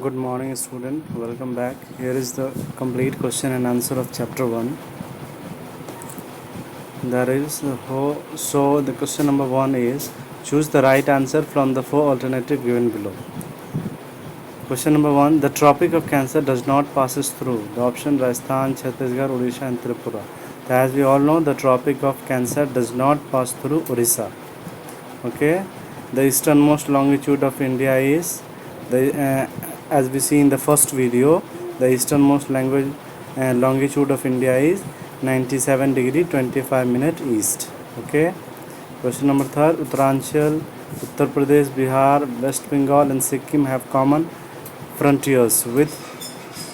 Good morning, student. Welcome back. Here is the complete question and answer of chapter 1. So the question number 1 is choose the right answer from the four alternatives given below. Question number 1, the Tropic of Cancer does not passes through the option Rajasthan, Chhattisgarh, Odisha and Tripura. As we all know, the Tropic of Cancer does not pass through Orissa. Okay, the easternmost longitude of India is as we see in the first video, the easternmost longitude of India is 97 degree 25 minute east. Okay, question number 3, Uttaranchal, Uttar Pradesh, Bihar, West Bengal and Sikkim have common frontiers with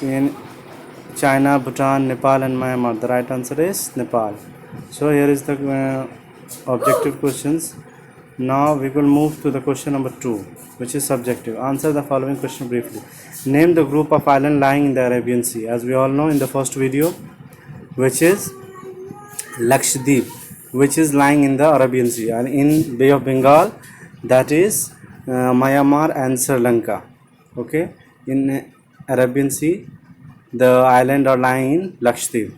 in China, Bhutan, Nepal and Myanmar. The right answer is Nepal. So here is the objective questions. Now we will move to the question number 2, which is subjective. Answer the following question briefly. Name the group of islands lying in the Arabian Sea. As we all know in the first video, which is Lakshadweep, which is lying in the Arabian Sea, and in Bay of Bengal, that is Myanmar and Sri Lanka. Okay, in Arabian Sea, the island are lying in Lakshadweep.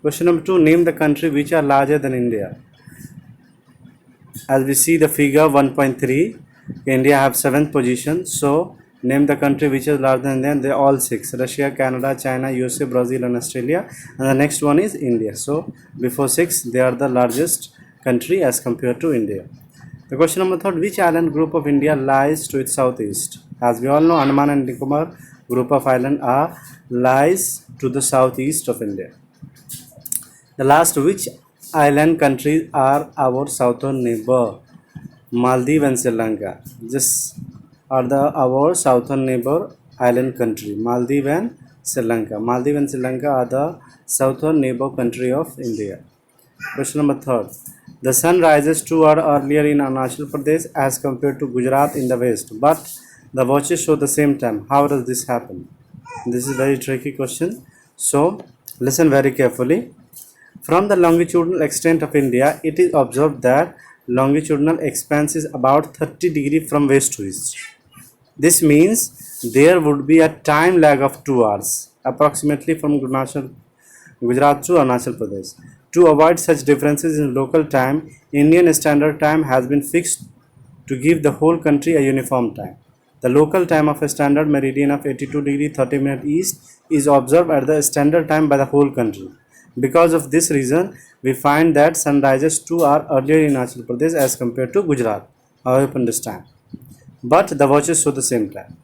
Question number 2, name the country which are larger than India. As we see the figure 1.3, India have 7th position. So name the country which is larger than them. They are all 6: Russia, Canada, China, USA, Brazil and Australia, and the next one is India. So before 6, they are the largest country as compared to India. The question number 3, which island group of India lies to its southeast? As we all know, Andaman and Nicobar group of island lies to the southeast of India. The last, which island countries are our southern neighbor? Maldives and Sri Lanka. This are our southern neighbor island country. Maldives and Sri Lanka. Maldives and Sri Lanka are the southern neighbor country of India. Question number 3. The sun rises 2 hours earlier in Arunachal Pradesh as compared to Gujarat in the west, but the watches show the same time. How does this happen? This is a very tricky question. So listen very carefully. From the longitudinal extent of India, it is observed that longitudinal expanse is about 30 degrees from west to east. This means there would be a time lag of 2 hours, approximately from Gujarat to Arunachal Pradesh. To avoid such differences in local time, Indian Standard Time has been fixed to give the whole country a uniform time. The local time of a standard meridian of 82 degrees 30 minutes east is observed at the standard time by the whole country. Because of this reason, we find that sun rises 2 hours earlier in Arunachal Pradesh as compared to Gujarat. I hope you understand. But the watches show the same time.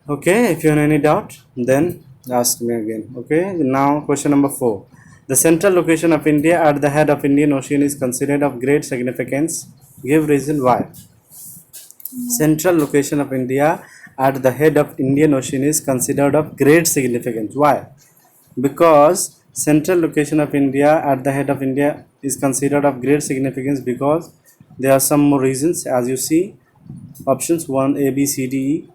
Okay, if you have any doubt, then ask me again. Okay, now question number 4. The central location of India at the head of Indian Ocean is considered of great significance. Give reason why. Central location of India at the head of Indian Ocean is considered of great significance. Why? Because central location of India at the head of India is considered of great significance because there are some more reasons. As you see, options 1, A, B, C, D, E.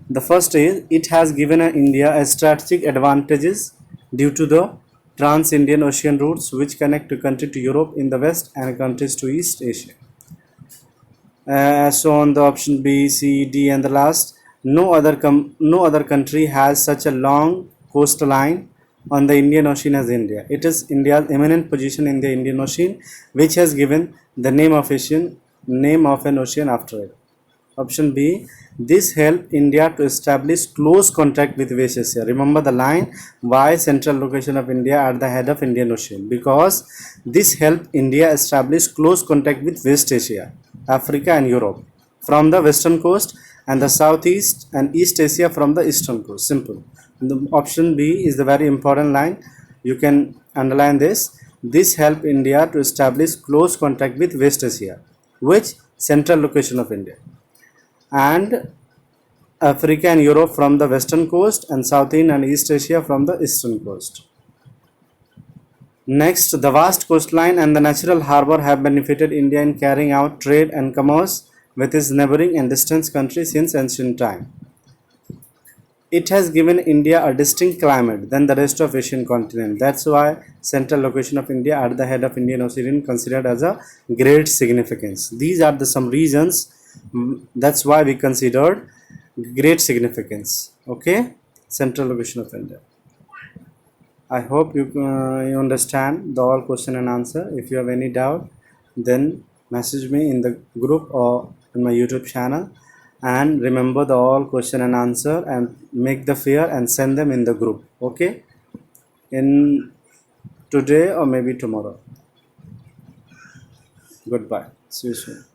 The first is it has given India a strategic advantages due to the trans-Indian Ocean routes which connect to country to Europe in the west and countries to East Asia. So on the option B, C, D and the last, no other country has such a long coastline on the Indian Ocean as India. It is India's eminent position in the Indian Ocean which has given the name of an ocean after it. Option B, this helped India to establish close contact with West Asia. Remember the line, why central location of India at the head of Indian Ocean? Because this helped India establish close contact with West Asia, Africa and Europe from the western coast and the southeast and East Asia from the eastern coast. Simple. The option B is the very important line. You can underline this. This helped India to establish close contact with West Asia, which central location of India, and Africa and Europe from the western coast and Southern and East Asia from the eastern coast. Next, the vast coastline and the natural harbor have benefited India in carrying out trade and commerce with its neighboring and distant countries since ancient time. It has given India a distinct climate than the rest of Asian continent. That's why central location of India at the head of Indian Ocean considered as a great significance. These are some reasons. That's why we considered great significance. Okay, central location of India. I hope you understand the all question and answer. If you have any doubt, then message me in the group or in my YouTube channel. And remember the all question and answer and make the fear and send them in the group. Okay, in today or maybe tomorrow. Goodbye. See you soon.